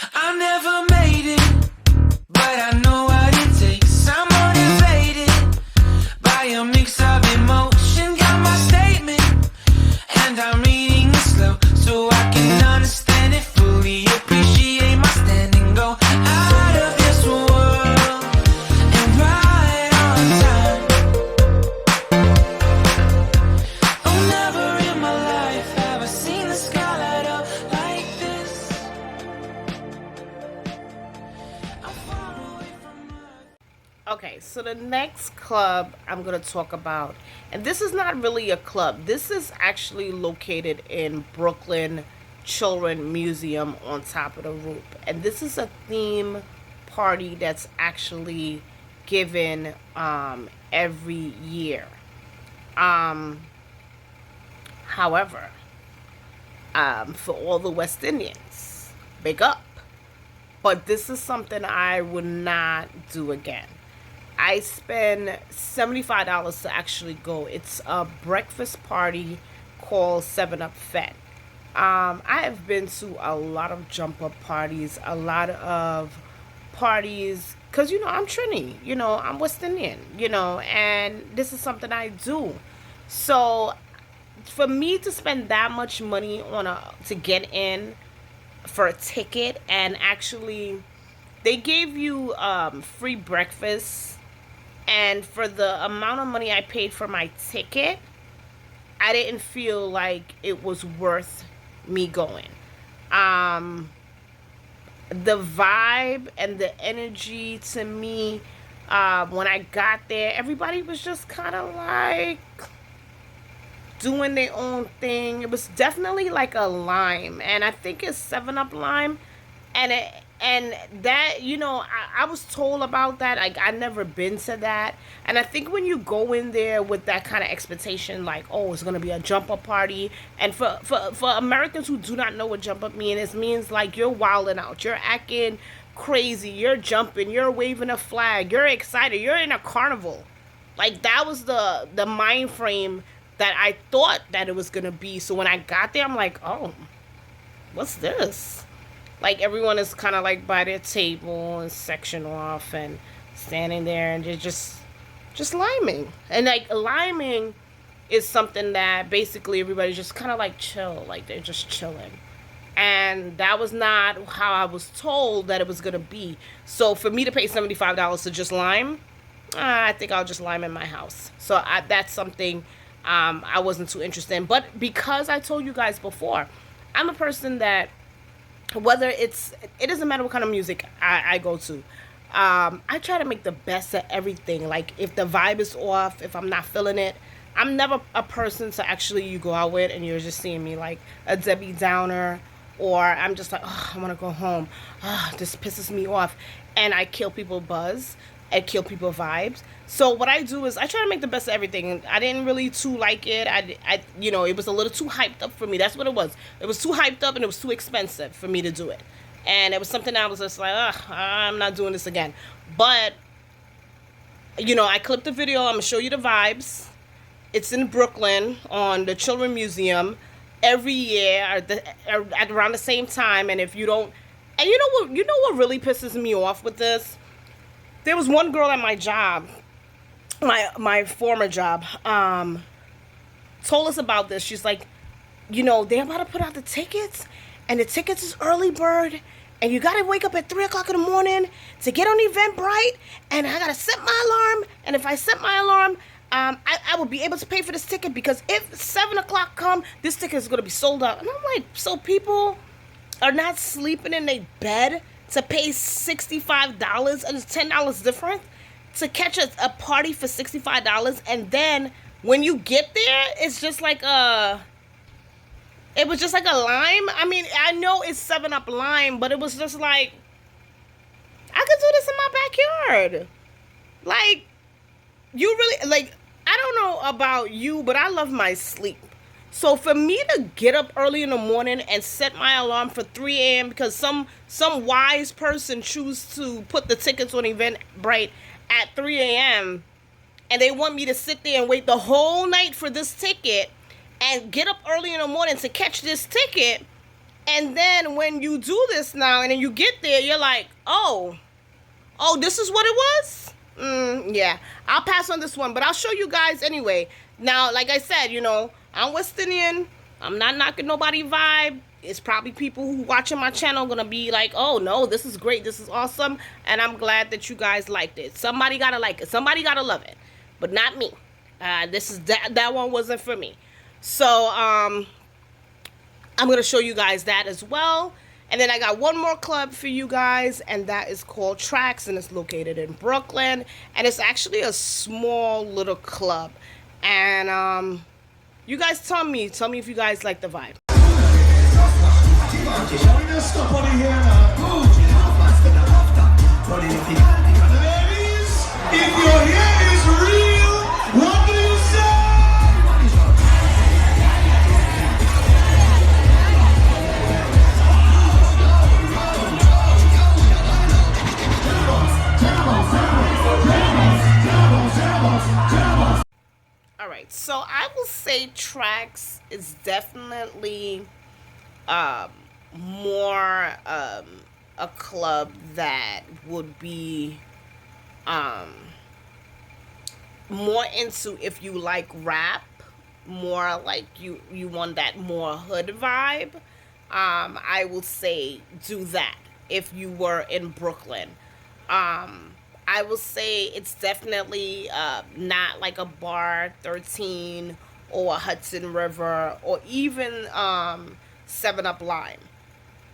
I never made it, but I know what it takes. I'm motivated by a mix of emotion. Got my statement, and I'm reading it slow so I can understand it fully. Appreciate my standing, go out of this world and right on time. Oh, never in my life have I seen the sky light up like this. I'm far away from Earth. Okay, so the next club I'm going to talk about, and this is not really a club. This is actually located in Brooklyn Children Museum on top of the roof. And this is a theme party that's actually given every year. However, for all the West Indians, big up. But this is something I would not do again. I spend $75 to actually go. It's a breakfast party called 7-Up Fed. I have been to a lot of jump up parties, a lot of parties, because, I'm Trini, I'm West Indian, and this is something I do. So for me to spend that much money to get in for a ticket, and actually they gave you free breakfast, and for the amount of money I paid for my ticket, I didn't feel like it was worth me going. The vibe and the energy to me, when I got there, everybody was just kind of like doing their own thing. It was definitely like a lime, and I think it's 7-Up lime, and that, I was told about that. Like, I never been to that, and I think when you go in there with that kind of expectation, like, oh, it's gonna be a jump up party, and for Americans who do not know what jump up means, it means like you're wilding out, you're acting crazy, you're jumping, you're waving a flag, you're excited, you're in a carnival. Like, that was the mind frame that I thought that it was gonna be. So when I got there, I'm like, oh, what's this? Like, everyone is kind of like by their table and section off and standing there, and they're just liming. And like, liming is something that basically everybody's just kind of like chill, like they're just chilling. And that was not how I was told that it was gonna be. So for me to pay $75 to just lime, I think I'll just lime in my house. So that's something I wasn't too interested in. But because I told you guys before, I'm a person that, it doesn't matter what kind of music I go to, I try to make the best of everything. Like, if the vibe is off, if I'm not feeling it, I'm never a person to actually you go out with and you're just seeing me like a Debbie Downer, or I'm just like, oh, I want to go home. Oh, this pisses me off. And I kill people buzz. I kill people vibes. So what I do is I try to make the best of everything. I didn't really too like it. It was a little too hyped up for me. That's what it was. It was too hyped up, and it was too expensive for me to do it. And it was something I was just like, I'm not doing this again. But, I clipped the video. I'm going to show you the vibes. It's in Brooklyn on the Children Museum every year at around the same time. And if you don't, and you know what really pisses me off with this? There was one girl at my job, my former job, told us about this. She's like, they're about to put out the tickets, and the tickets is early bird, and you gotta wake up at 3 o'clock in the morning to get on Eventbrite, and I gotta set my alarm, and if I set my alarm, I will be able to pay for this ticket, because if 7 o'clock come, this ticket is gonna be sold out. And I'm like, so people are not sleeping in their bed to pay $65, and it's $10 different to catch a party for $65, and then when you get there, it's just like it was just like a lime. I mean, I know it's 7-Up lime, but it was just like, I could do this in my backyard. Like, you really, like, I don't know about you, but I love my sleep. So for me to get up early in the morning and set my alarm for 3 a.m. because some wise person choose to put the tickets on Eventbrite at 3 a.m. and they want me to sit there and wait the whole night for this ticket and get up early in the morning to catch this ticket, And then when you do this now, and then you get there, you're like, oh, this is what it was? Yeah. I'll pass on this one, but I'll show you guys anyway. Now, like I said, I'm West Indian. I'm not knocking nobody vibe. It's probably people who watching my channel gonna be like, oh no, this is great, this is awesome, and I'm glad that you guys liked it. Somebody gotta like it. Somebody gotta love it, but not me. That one wasn't for me. So I'm gonna show you guys that as well. And then I got one more club for you guys, and that is called Tracks, and it's located in Brooklyn. And it's actually a small little club. And you guys tell me if you guys like the vibe. Ladies, if your hair is real, what do you say? Alright, so I will say Tracks is definitely more a club that would be more into, if you like rap, more like you want that more hood vibe. I will say do that if you were in Brooklyn. I will say it's definitely not like a Bar 13 or a Hudson River or even 7 Up Lime.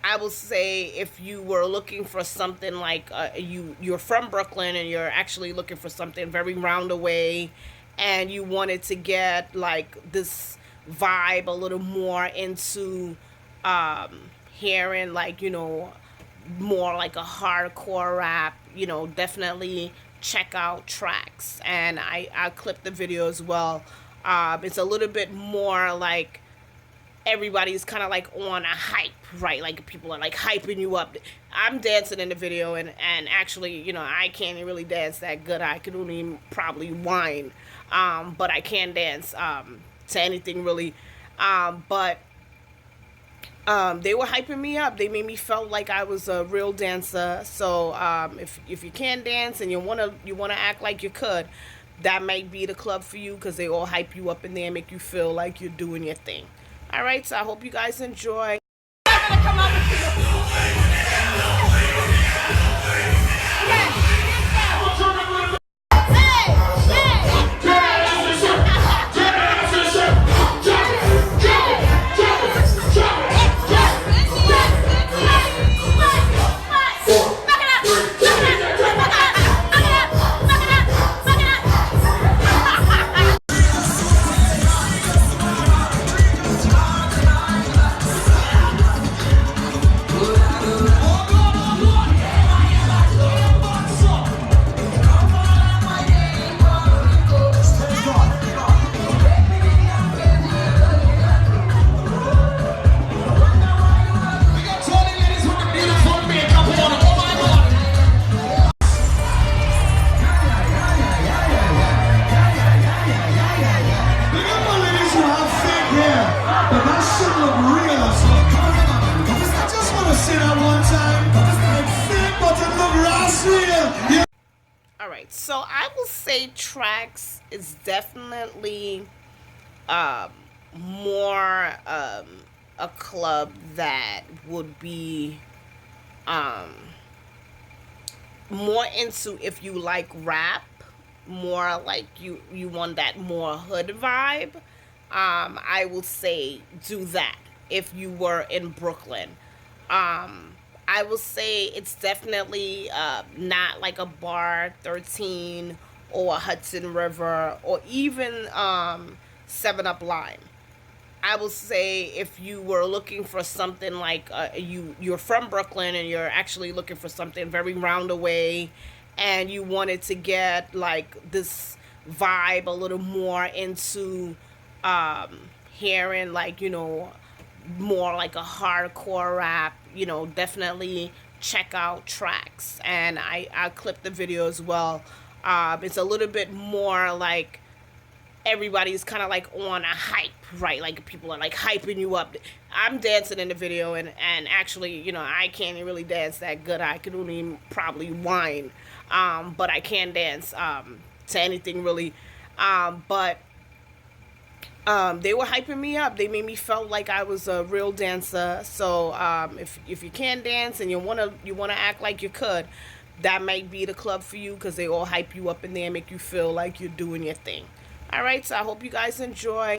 I will say if you were looking for something like you're from Brooklyn and you're actually looking for something very roundaway, and you wanted to get like this vibe a little more into hearing like more like a hardcore rap, definitely check out Tracks. And I clipped the video as well. It's a little bit more like everybody's kind of like on a hype, right? Like people are like hyping you up. I'm dancing in the video, and actually, I can't really dance that good. I can only probably whine, but I can dance to anything really. But they were hyping me up. They made me feel like I was a real dancer. So if you can dance and you wanna act like you could, that might be the club for you, because they all hype you up in there and make you feel like you're doing your thing. All right, so I hope you guys enjoy. Alright, so I will say Tracks is definitely more a club that would be more into, if you like rap, more like you want that more hood vibe. I will say do that if you were in Brooklyn. I will say it's definitely not like a Bar 13 or a Hudson River or even 7 Up Lime. I will say if you were looking for something like you're from Brooklyn and you're actually looking for something very roundaway, and you wanted to get like this vibe a little more into hearing like more like a hardcore rap, definitely check out Tracks. And I clipped the video as well. It's a little bit more like everybody's kind of like on a hype, right? Like people are like hyping you up. I'm dancing in the video, and actually, you know, I can't really dance that good. I can only probably whine, but I can dance to anything really. But they were hyping me up. They made me felt like I was a real dancer. So if you can dance and you wanna act like you could, that might be the club for you, because they all hype you up in there and make you feel like you're doing your thing. All right, so I hope you guys enjoy.